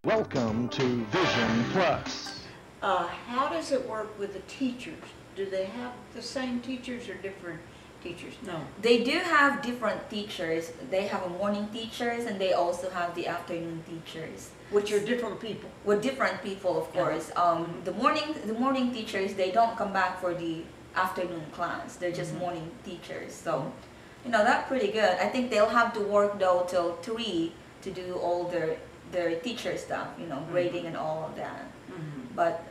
Welcome to Vision Plus. How does it work with the teachers? Do they have the same teachers or different teachers? No. They do have different teachers. They have a morning teachers and they also have the afternoon teachers. Which are different people. With different people, of course. The morning teachers, they don't come back for the afternoon class. They're just morning teachers. So, that's pretty good. I think they'll have to work though till 3 to do all their teacher stuff, grading and all of that. But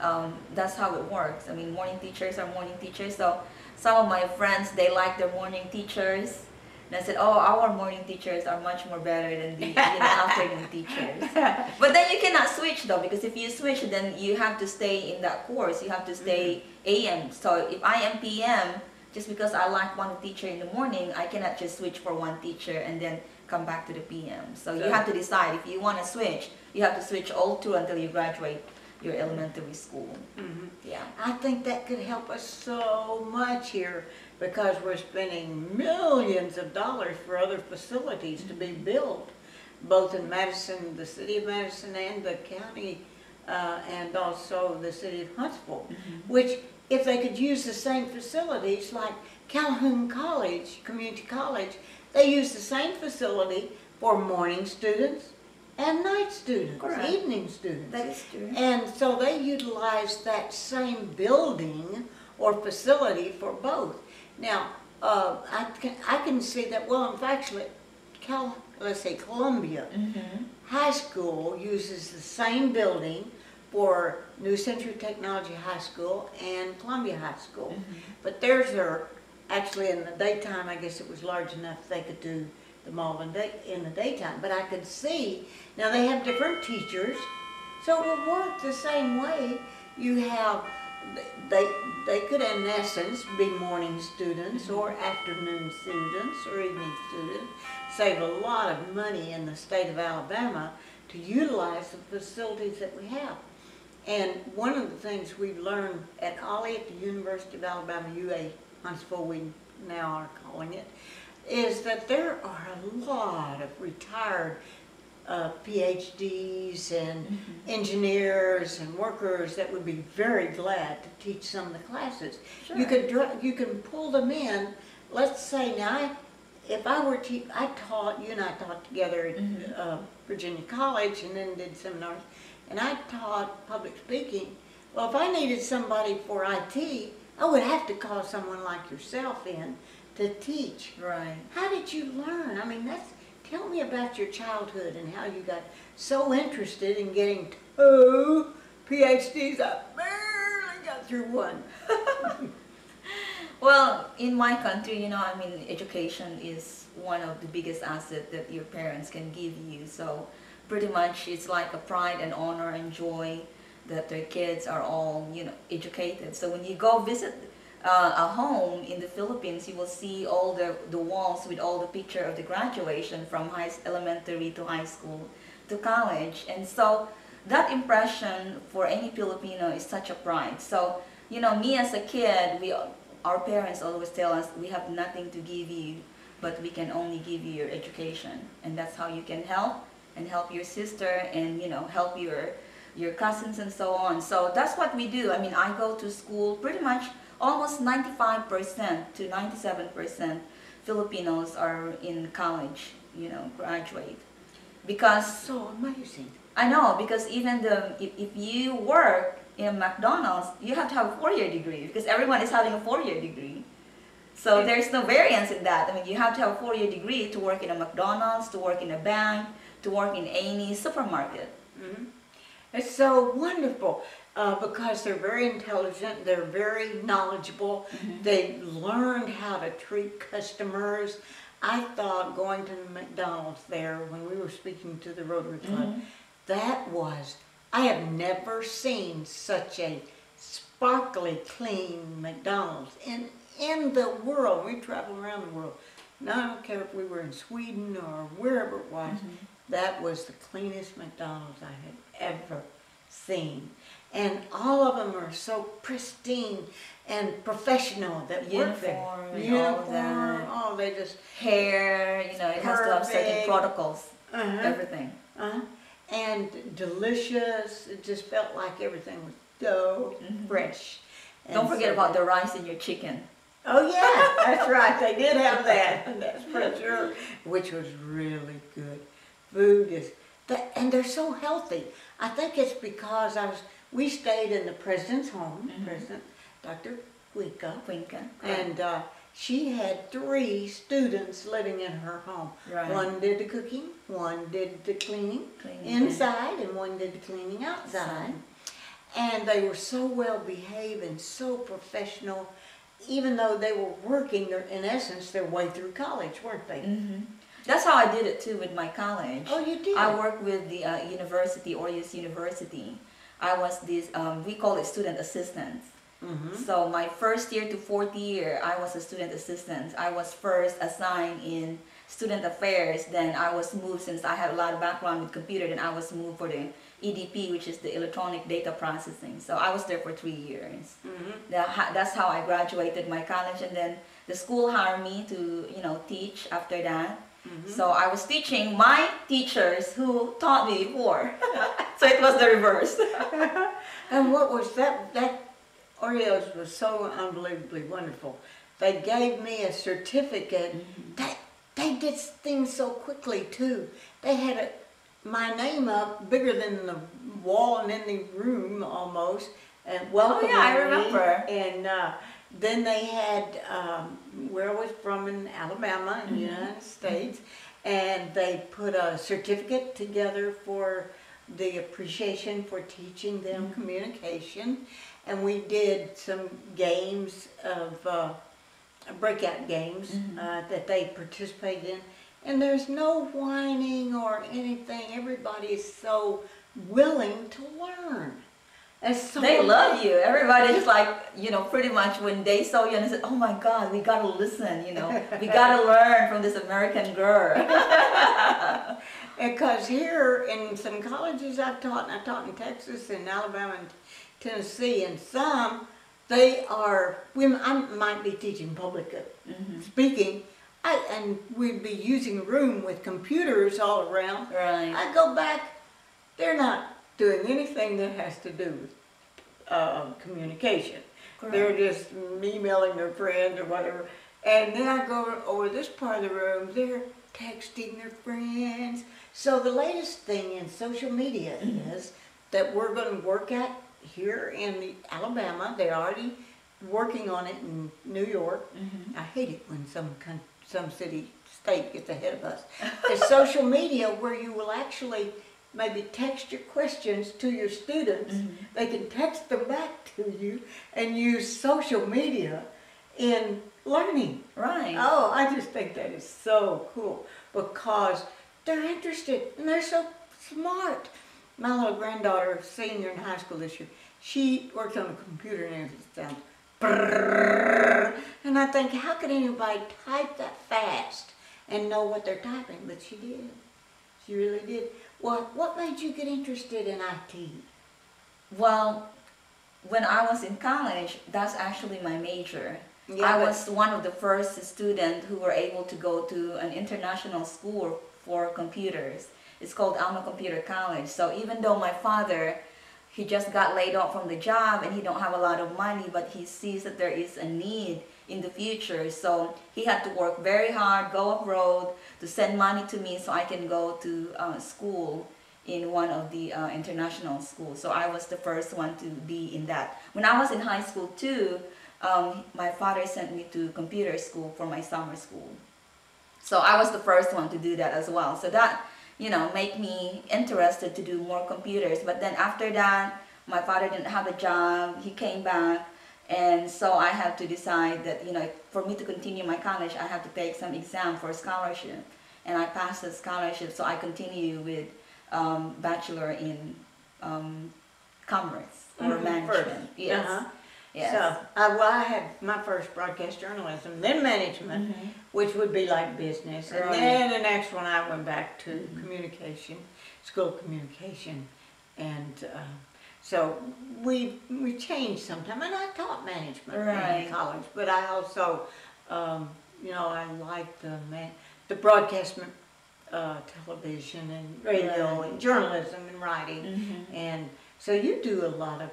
that's how it works. I mean, morning teachers are morning teachers. So some of my friends, they like their morning teachers. And I said, oh, our morning teachers are much more better than the afternoon teachers. But then you cannot switch though, because if you switch, then you have to stay in that course. You have to stay AM. So if I am PM, just because I like one teacher in the morning, I cannot just switch for one teacher and then come back to the PM. So you have to decide if you want to switch. You have to switch all through until you graduate your elementary school. Yeah, I think that could help us so much here because we're spending millions of dollars for other facilities to be built, both in Madison, the city of Madison, and the county, and also the city of Huntsville, which if they could use the same facilities like Calhoun College, Community College, they use the same facility for morning students and night students, correct, evening students. that is true. And so they utilize that same building or facility for both. Now, I can see that, well, in fact, let's say Columbia High School uses the same building for New Century Technology High School and Columbia High School. But theirs are actually in the daytime. I guess it was large enough they could do them all in the daytime. But I could see, now they have different teachers, so it will work the same way. You have, they could in essence be morning students or afternoon students or evening students, save a lot of money in the state of Alabama to utilize the facilities that we have. And one of the things we've learned at Ollie at the University of Alabama, UA Huntsville, we now are calling it, is that there are a lot of retired PhDs and engineers and workers that would be very glad to teach some of the classes. Sure. You can pull them in. Let's say now, if I were to, you and I taught together at Virginia College and then did seminars, and I taught public speaking. Well, if I needed somebody for IT, I would have to call someone like yourself in to teach. Right. How did you learn? I mean, tell me about your childhood and how you got so interested in getting 2 PhDs. I barely got through one. Well, in my country, education is one of the biggest assets that your parents can give you. So pretty much it's like a pride and honor and joy that their kids are all, educated. So when you go visit a home in the Philippines, you will see all the walls with all the picture of the graduation from elementary to high school to college. And so that impression for any Filipino is such a pride. So, me as a kid, our parents always tell us we have nothing to give you, but we can only give you your education. And that's how you can help and help your sister and, help your cousins and so on. So that's what we do. I mean, I go to school pretty much almost 95% to 97% Filipinos are in college, graduate. Because So amazing. I know, because even if you work in McDonald's, you have to have a 4-year degree because everyone is having a 4-year degree. So there's no variance in that. I mean, you have to have a 4-year degree to work in a McDonald's, to work in a bank, to work in any supermarket. It's so wonderful because they're very intelligent, they're very knowledgeable, they've learned how to treat customers. I thought going to the McDonald's there when we were speaking to the Rotary Club, I have never seen such a sparkly clean McDonald's in the world. We travel around the world. Now I don't care if we were in Sweden or wherever it was, that was the cleanest McDonald's I had ever seen. And all of them are so pristine and professional that work there. Uniform, oh, they just hair, it has to have certain protocols, everything. and delicious. It just felt like everything was so fresh. And Don't forget so about good. the rice in your chicken. Oh yeah, that's right. They did have that. That's for sure, which was really good. Food is that, and they're so healthy. I think it's because we stayed in the president's home, President Dr. Cuica, and she had 3 students living in her home. Right. One did the cooking, one did the cleaning inside, and one did the cleaning outside. And they were so well behaved and so professional, even though they were working, in essence, their way through college, weren't they? That's how I did it too with my college. Oh, you did? I worked with the university, Orius University. I was this, we call it student assistant. So my first year to 4th year, I was a student assistant. I was first assigned in student affairs, then I was moved, since I had a lot of background with computer, then I was moved for the EDP, which is the electronic data processing. So I was there for 3 years. That's how I graduated my college, and then the school hired me to, teach after that. So I was teaching my teachers who taught me before. So it was the reverse. And what was that Oreos was so unbelievably wonderful. They gave me a certificate. They did things so quickly too. They had my name up bigger than the wall and in the room almost, and welcoming Oh yeah, I remember. me. And then they had where I was from in Alabama in the United States, and they put a certificate together for the appreciation for teaching them communication. And we did some games of breakout games that they participated in. And there's no whining or anything. Everybody is so willing to learn. So they love you. Everybody's like, pretty much when they saw you and they said, oh my God, we gotta listen, we gotta learn from this American girl. Because here in some colleges I taught in Texas and Alabama and Tennessee, and some, I might be teaching public speaking, and we'd be using a room with computers all around. Right. I go back, they're not doing anything that has to do with communication. Correct. They're just emailing their friends or whatever. And then I go over this part of the room, they're texting their friends. So the latest thing in social media is that we're going to work at here in Alabama. They're already working on it in New York. I hate it when some state gets ahead of us. The social media where you will actually maybe text your questions to your students. They can text them back to you and use social media in learning. Right. Oh, I just think that is so cool because they're interested and they're so smart. My little granddaughter, senior in high school this year, she works on a computer and it sounds brrrr. And I think, how could anybody type that fast and know what they're typing? But she did. She really did. Well, what made you get interested in IT? Well, when I was in college, that's actually my major. Yeah, I was one of the first students who were able to go to an international school for computers. It's called Alma Computer College. So even though my father, he just got laid off from the job and he don't have a lot of money, but he sees that there is a need in the future. So he had to work very hard, go abroad to send money to me so I can go to school in one of the international schools. So I was the first one to be in that. When I was in high school too, my father sent me to computer school for my summer school. So I was the first one to do that as well. So that, made me interested to do more computers. But then after that, my father didn't have a job. He came back. And so I had to decide that, for me to continue my college, I have to take some exam for a scholarship. And I passed the scholarship, so I continue with bachelor in commerce or management. Yes. Yes. So, I had my first broadcast journalism, then management, which would be like business. And then the next one I went back to communication, school of communication. And so we changed sometime. And I taught management in college, but I also, I liked the broadcast television and radio and journalism and writing, and so you do a lot of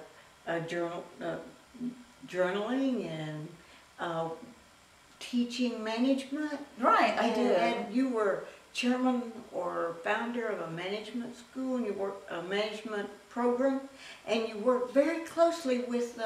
journaling and teaching management. Right, I do. And you were chairman or founder of a management school, and you work a management program, and you work very closely with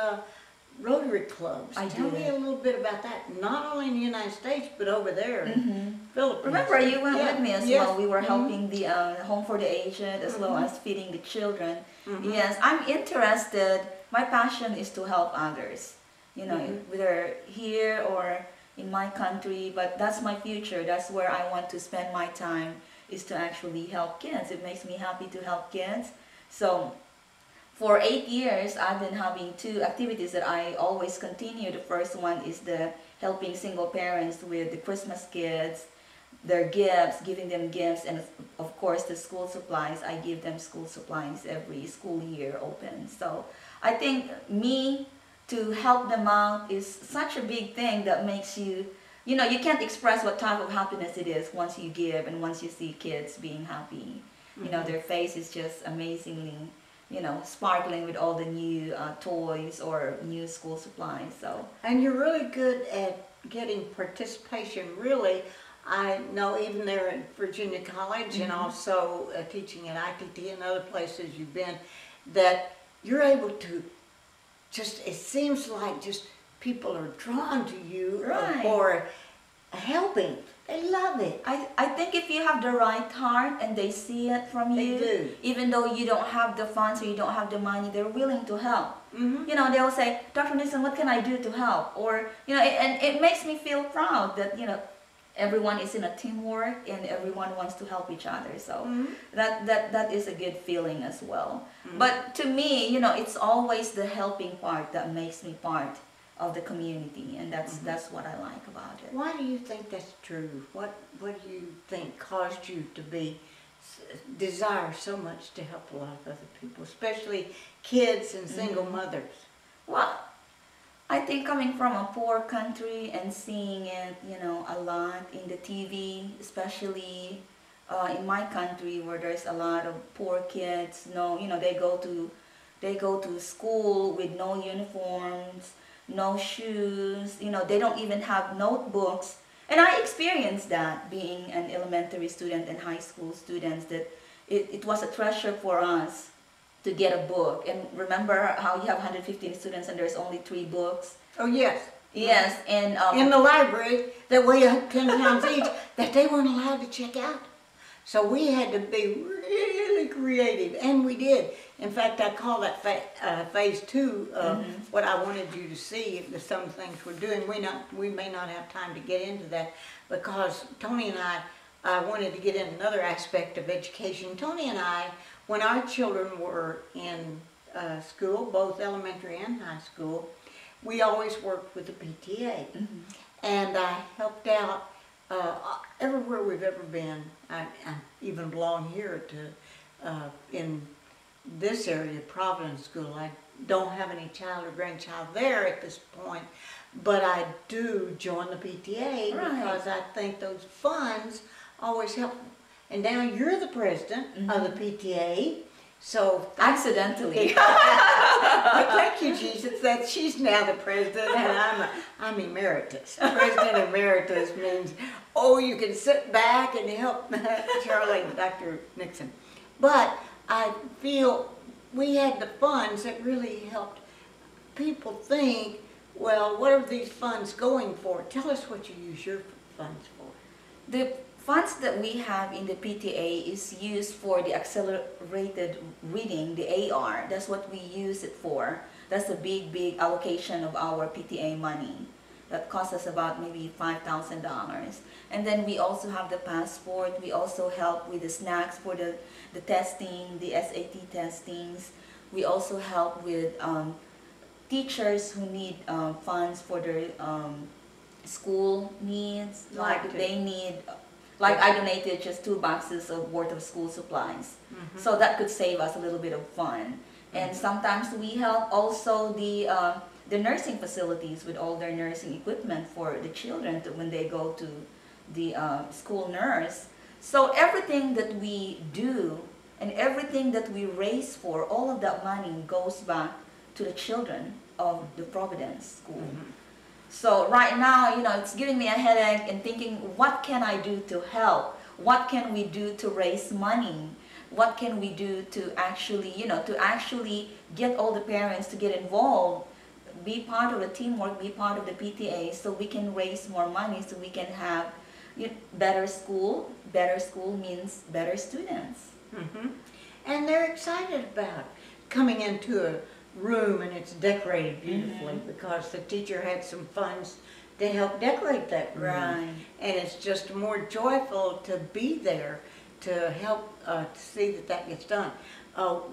Rotary clubs. Tell me a little bit about that, not only in the United States, but over there in Philippines. Remember, you went with me as well. We were helping the Home for the Aged as well as feeding the children. Yes, I'm interested. My passion is to help others, you know, whether here or in my country, but that's my future. That's where I want to spend my time, is to actually help kids. It makes me happy to help kids. So for 8 years, I've been having 2 activities that I always continue. The first one is the helping single parents with the Christmas kids, their gifts, giving them gifts, and of course the school supplies. I give them school supplies every school year opens. So I think me to help them out is such a big thing that makes you, you know, you can't express what type of happiness it is once you give and once you see kids being happy. You know, their face is just amazingly, you know, sparkling with all the new toys or new school supplies. So. And you're really good at getting participation, really. I know even there at Virginia College and also teaching at ITT and other places you've been, that you're able to just, it seems like just people are drawn to you for helping. They love it. I think if you have the right heart and they see it from you, they do. Even though you don't have the funds or you don't have the money, they're willing to help. You know, they'll say, Dr. Nixon, what can I do to help? Or, you know, and it makes me feel proud that, you know, everyone is in a teamwork and everyone wants to help each other. So that is a good feeling as well. But to me, you know, it's always the helping part that makes me part of the community, and that's what I like about it. Why do you think that's true? What do you think caused you to desire so much to help a lot of other people, especially kids and single mothers? Well, I think coming from a poor country and seeing it, you know, a lot in the TV, especially in my country where there's a lot of poor kids. No, you know, they go to school with no uniforms, no shoes. You know, they don't even have notebooks. And I experienced that being an elementary student and high school students. That it was a treasure for us to get a book. And remember how you have 115 students and there's only 3 books? Oh, yes. Yes, and in the library that weigh 10 pounds each that they weren't allowed to check out. So we had to be really creative, and we did. In fact, I call that phase 2 of what I wanted you to see, some things we're doing. We may not have time to get into that because Tony and I wanted to get in another aspect of education. Tony and I, when our children were in school, both elementary and high school, we always worked with the PTA. And I helped out everywhere we've ever been. I even belong here to in this area, Providence School. I don't have any child or grandchild there at this point, but I do join the PTA because I think those funds always help. And now you're the president of the PTA, so accidentally. But thank you, Jesus, that she's now the president and I'm emeritus. President emeritus means, oh, you can sit back and help Charline, Dr. Nixon. But I feel we had the funds that really helped people think, well, what are these funds going for? Tell us what you use your funds for. The funds that we have in the PTA is used for the accelerated reading, the AR. That's what we use it for. That's a big allocation of our PTA money. That costs us about maybe $5,000. And then we also have the passport. We also help with the snacks for the testing, the SAT testings. We also help with teachers who need funds for their school needs. Like they need, like I donated just 2 boxes of worth of school supplies. So that could save us a little bit of fun. And sometimes we help also the nursing facilities with all their nursing equipment for the children when they go to the school nurse. So everything that we do and everything that we raise for, all of that money goes back to the children of the Providence School. So right now, it's giving me a headache and thinking, what can I do to help? What can we do to raise money? What can we do to actually, to actually get all the parents to get involved, be part of the teamwork, be part of the PTA, so we can raise more money, so we can have better school. Better school means better students. And they're excited about coming into a room and it's decorated beautifully because the teacher had some funds to help decorate that room. Right. And it's just more joyful to be there to help to see that that gets done. Now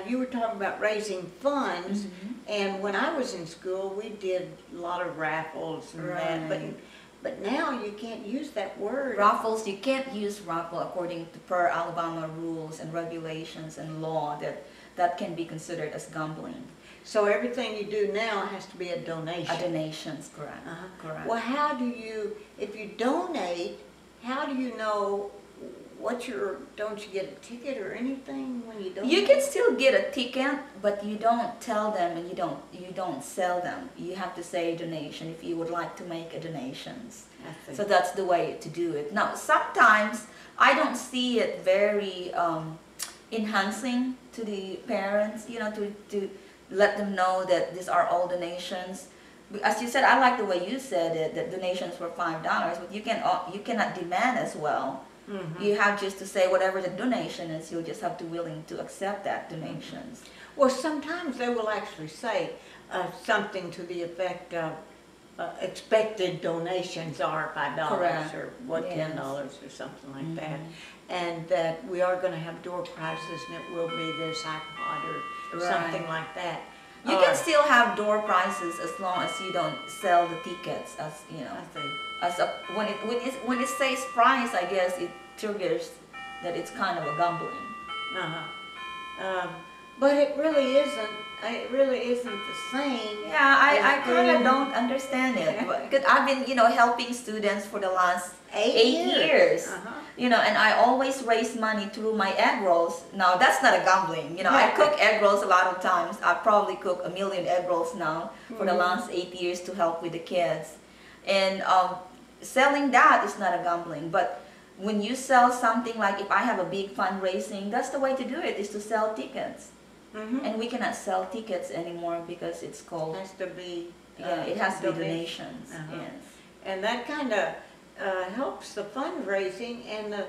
you were talking about raising funds, and when I was in school we did a lot of raffles and that, but now you can't use that word. Raffles, you can't use raffle according to per Alabama rules and regulations and law that can be considered as gambling. So everything you do now has to be a donation. A donation's correct. Correct. Well, how do you, if you donate, how do you know don't you get a ticket or anything when you donate? You can still get a ticket, but you don't tell them and you don't sell them. You have to say donation if you would like to make a donations. So that's the way to do it. Now, sometimes I don't see it very enhancing to the parents, to let them know that these are all donations. As you said, I like the way you said it, that donations were $5, but you cannot demand as well. You have just to say whatever the donation is, you'll just have to willing to accept that donations. Well, sometimes they will actually say something to the effect of expected donations are $5 Correct. or $10 or something like that, and that we are going to have door prizes and it will be this iPod or something like that. You can still have door prizes as long as you don't sell the tickets, as when it says prize, I guess it triggers that it's kind of a gambling. But it really isn't. It really isn't the same. Yeah, I kind of don't understand it because I've been helping students for the last 8 years. And I always raise money through my egg rolls. Now that's not a gambling. I cook egg rolls a lot of times. I probably cook 1 million egg rolls now for the last 8 years to help with the kids. And selling that is not a gambling. But when you sell something, like if I have a big fundraising, that's the way to do it, is to sell tickets. And we cannot sell tickets anymore because it's called. It has to be. It has to be donations. Yes. And that kind of helps the fundraising, and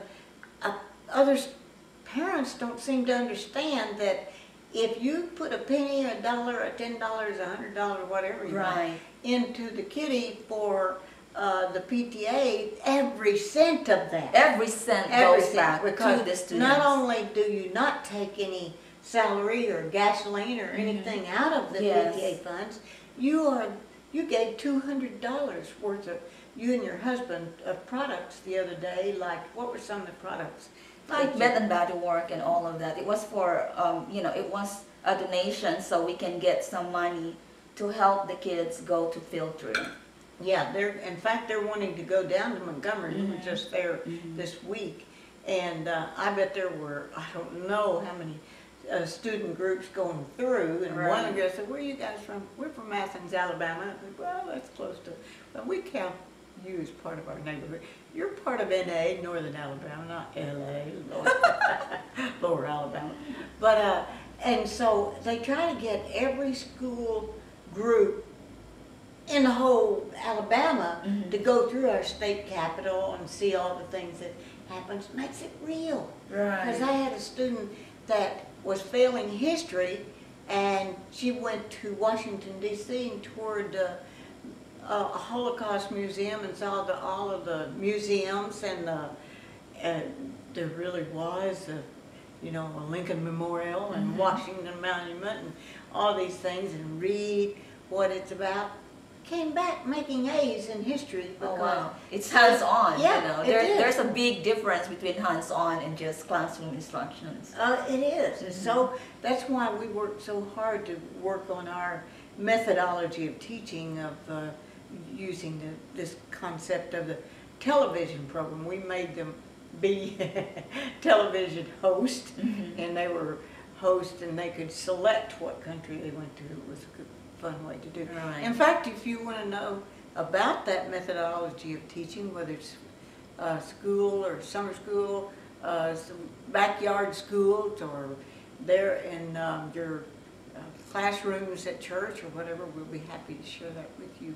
parents don't seem to understand that if you put a penny, $1, $10, $100, whatever you want, into the kitty for the PTA, every cent of that. Every cent goes back to the students. Not only do you not take any salary or gasoline or anything out of the PTA funds, you gave $200 worth of, you and your husband, of products the other day. Like, what were some of the products? Like Bed and Body Work and all of that. It was for, it was a donation so we can get some money to help the kids go to field trip. Yeah, in fact, they're wanting to go down to Montgomery. We were just there this week, and I bet there were, I don't know how many student groups going through, and one of them said, "Where are you guys from?" "We're from Athens, Alabama." I said, "Well, that's close to, well, we count you as part of our neighborhood. You're part of NA, Northern Alabama, not LA, Lower Alabama." But, and so they try to get every school group in the whole Alabama to go through our state capitol and see all the things that happens. Makes it real. Because I had a student that was failing history, and she went to Washington, D.C. and toured a Holocaust museum and saw all of the museums, and there really was a Lincoln Memorial and Washington Monument and all these things, and read what it's about. Came back making A's in history. Wow. It's hands-on. Yeah, there's a big difference between hands-on and just classroom instructions. It is. So that's why we work so hard to work on our methodology of teaching, of using this concept of the television program. We made them be television host, Mhm. and they were host, and they could select what country they went to. It was a good, fun way to do it. Right. In fact, if you want to know about that methodology of teaching, whether it's school or summer school, some backyard schools, or there in your classrooms at church or whatever, we'll be happy to share that with you.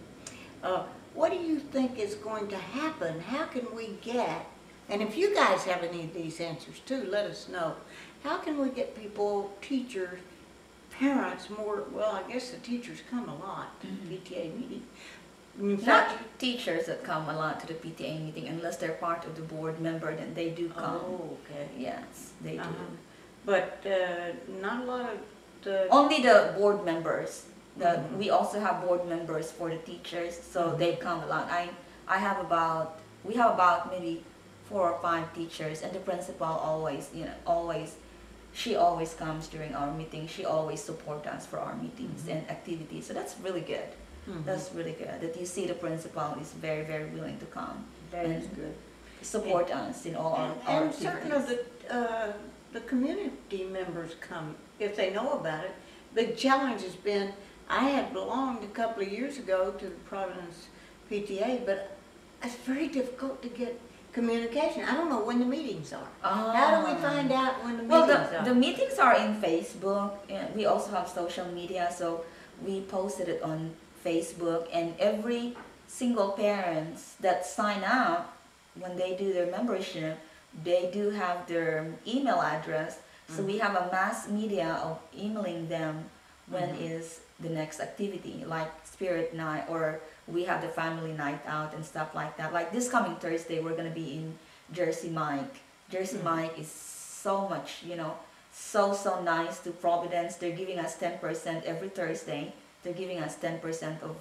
What do you think is going to happen? How can we get, and if you guys have any of these answers too, let us know. How can we get people, teachers, parents more, well, I guess the teachers come a lot to the PTA meeting. In Not fact, teachers that come a lot to the PTA meeting, unless they're part of the board member, then they do come. oh, okay. Yes, they do. But not a lot of the, Only the board members. Mhm. We also have board members for the teachers, so Mhm. they come a lot. We have about maybe 4 or 5 teachers, and the principal always, she always comes during our meetings. She always supports us for our meetings Mhm. and activities. So that's really good. Mhm. That's really good that you see the principal is very, very willing to come that is and good. support us in all our And certain of activities. the community members come, if they know about it. The challenge has been, I had belonged a couple of years ago to the Providence PTA, but it's very difficult to get communication. I don't know when the meetings are. How do we find out when the Well, meetings are? the meetings are in Facebook, and we also have social media, so we posted it on Facebook, and every single parents that sign up, when they do their membership, they do have their email address, so we have a mass media of emailing them when is the next activity, like spirit night, or we have the family night out and stuff like that. Like this coming Thursday, we're gonna be in Jersey Mike. Jersey Mike is so much, so nice to Providence. They're giving us 10% every Thursday. They're giving us 10% of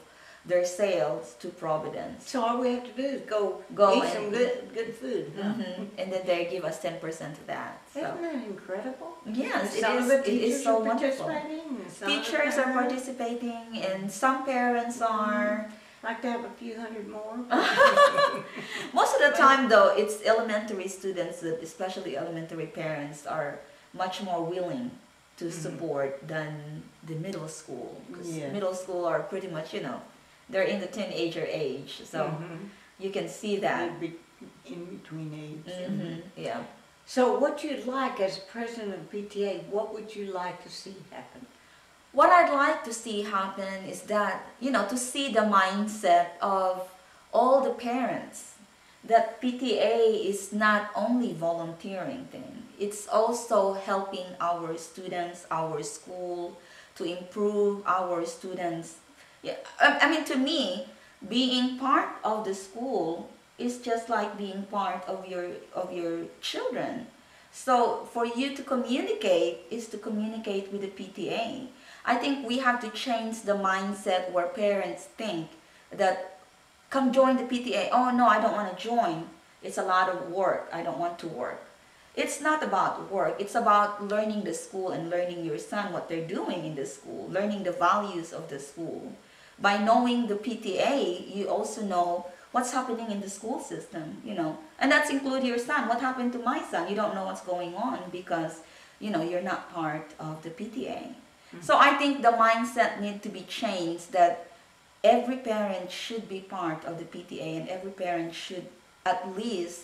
their sales to Providence. So all we have to do is go eat and some good food. Huh? And then they give us 10% of that. So Isn't that incredible? yes, Some of the it is teachers so are wonderful. participating, and some of the Teachers are parents participating, and some parents are. like to have a few hundred more. Most of the time, though, it's elementary students that, especially elementary parents, are much more willing to support than the middle school. 'Cause Yeah. middle school are pretty much, they're in the teenager age, so you can see that. They'd be in between age. Yeah. So what you'd like as president of PTA, what would you like to see happen? What I'd like to see happen is that, to see the mindset of all the parents, that PTA is not only volunteering thing, it's also helping our students, our school, to improve our students. Yeah, I mean, to me, being part of the school is just like being part of your children. So for you to communicate is to communicate with the PTA. I think we have to change the mindset where parents think that, come join the PTA. Oh no, I don't want to join. It's a lot of work. I don't want to work. It's not about work. It's about learning the school and learning your son what they're doing in the school, learning the values of the school. By knowing the PTA, you also know what's happening in the school system, and that's include your son. What happened to my son? You don't know what's going on because, you're not part of the PTA. So I think the mindset need to be changed, that every parent should be part of the PTA, and every parent should at least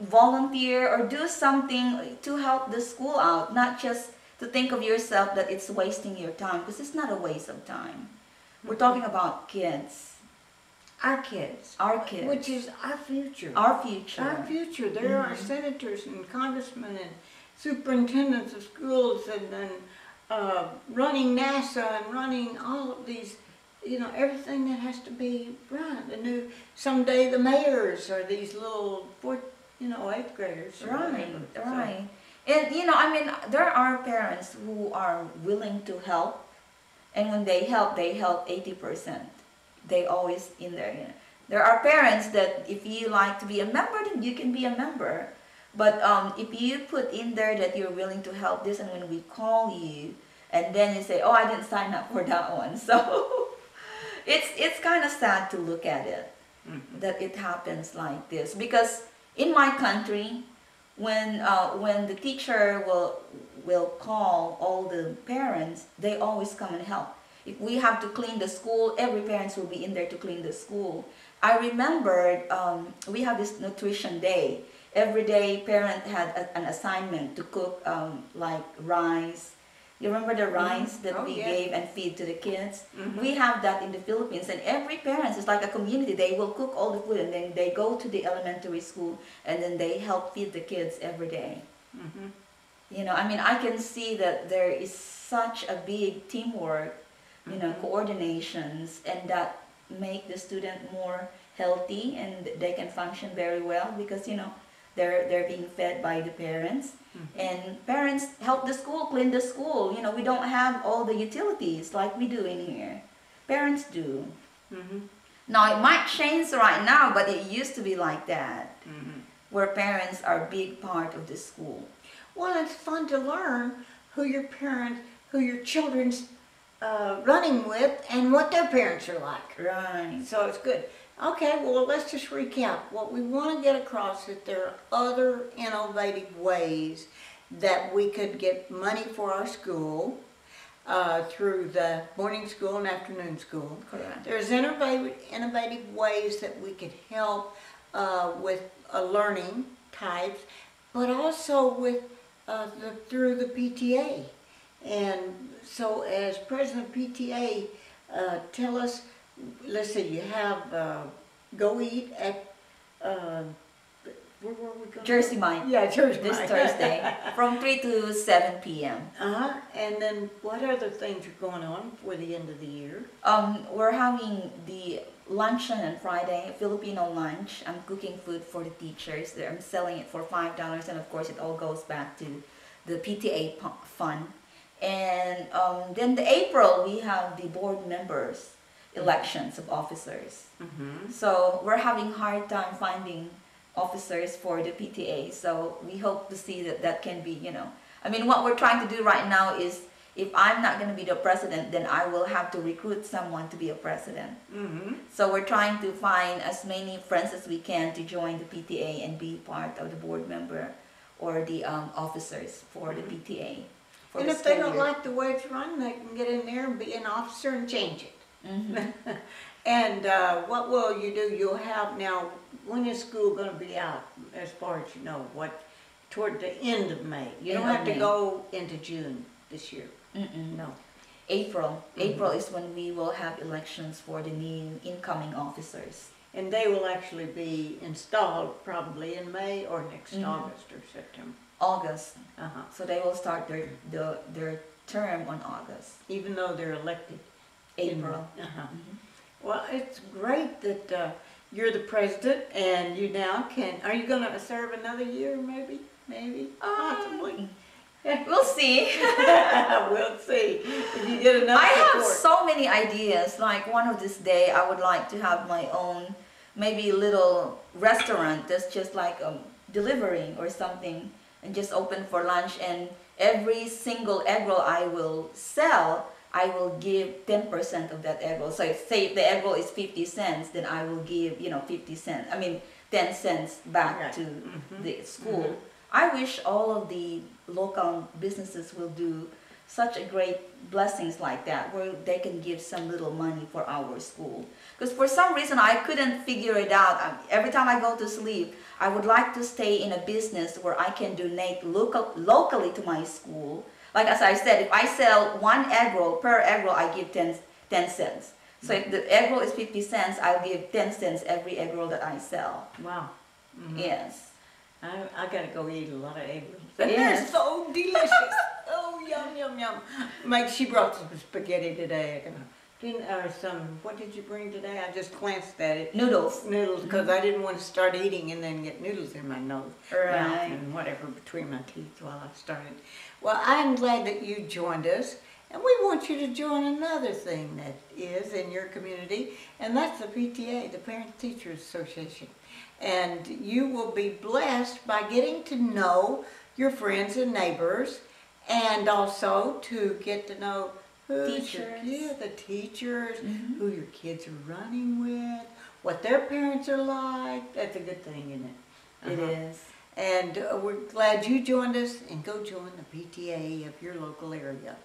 volunteer or do something to help the school out, not just to think of yourself that it's wasting your time, because it's not a waste of time. We're talking about kids. Our kids. Our kids. Which is our future. Our future. Our future. There are senators and congressmen and superintendents of schools and running NASA and running all of these, everything that has to be run. Someday the mayors are these little 8th graders. Right, right. And there are parents who are willing to help, and when they help 80%. They always in there. There are parents that if you like to be a member, then you can be a member. But if you put in there that you're willing to help this, and when we call you, and then you say, oh, I didn't sign up for that one. So it's kind of sad to look at it, that it happens like this. Because in my country, when the teacher will call all the parents, they always come and help. If we have to clean the school, every parents will be in there to clean the school. I remember we have this nutrition day. Every day, parent had an assignment to cook like rice. You remember the rice that we gave and feed to the kids? We have that in the Philippines, and every parent is like a community. They will cook all the food, and then they go to the elementary school, and then they help feed the kids every day. You know, I mean, I can see that there is such a big teamwork, you know, coordinations, and that make the student more healthy, and they can function very well because, you know, they're being fed by the parents. And parents help the school, clean the school. You know, we don't have all the utilities like we do in here. Parents do. Now, it might change right now, but it used to be like that, where parents are a big part of the school. Well, it's fun to learn who your children's running with and what their parents are like. Right. So it's good. Okay, well, let's just recap. What we want to get across is there are other innovative ways that we could get money for our school through the morning school and afternoon school. Correct. There's innovative ways that we could help with learning types, but also with through the PTA. And so as president of PTA, tell us, let's see, you have Go Eat at, where were we going? Jersey Mike. Yeah, Jersey This Mike. Thursday from 3 to 7 p.m. And then what other things are going on for the end of the year? We're having the luncheon on Friday, Filipino lunch. I'm cooking food for the teachers. I'm selling it for $5, and of course it all goes back to the PTA fund. And then the April, we have the board members elections of officers. So we're having hard time finding officers for the PTA. So we hope to see that can be, you know, I mean, what we're trying to do right now is, if I'm not going to be the president, then I will have to recruit someone to be a president. So we're trying to find as many friends as we can to join the PTA and be part of the board member or the officers for the PTA. And if they don't like the way it's run, they can get in there and be an officer and change it. And what will you do? You'll have now, when is school going to be out, as far as you know, toward the end of May? You don't have to go into June this year. No. April. April is when we will have elections for the new incoming officers. And they will actually be installed probably in May or next August or September. August. So they will start their term on August. Even though they're elected. April. Well, it's great that you're the president and you now can, are you going to serve another year maybe? Possibly. We'll see. We'll see. If you get enough I have support. so many ideas. Like one of this day, I would like to have my own, maybe little restaurant that's just like delivering or something, and just open for lunch. And every single egg roll I will sell, I will give 10% of that egg roll. So if the egg roll is 50 cents, then I will give 50 cents. I mean 10 cents back to the school. I wish all of the local businesses will do such a great blessings like that, where they can give some little money for our school. Because for some reason I couldn't figure it out. Every time I go to sleep, I would like to stay in a business where I can donate locally to my school. Like as I said, if I sell one egg roll, per egg roll I give 10 cents. So if the egg roll is 50 cents, I'll give 10 cents every egg roll that I sell. Wow. Yes. I gotta go eat a lot of egg rolls. Yes. They're so delicious. Oh, yum, yum, yum. She brought some spaghetti today. What did you bring today? I just glanced at it. Noodles. Noodles, because I didn't want to start eating and then get noodles in my nose, mouth, and whatever between my teeth while I started. Well, I'm glad that you joined us, and we want you to join another thing that is in your community, and that's the PTA, the Parent Teachers Association. And you will be blessed by getting to know your friends and neighbors, and also to get to know the teachers, who your kids are running with, what their parents are like. That's a good thing, isn't it? It is. And we're glad you joined us, and go join the PTA of your local area.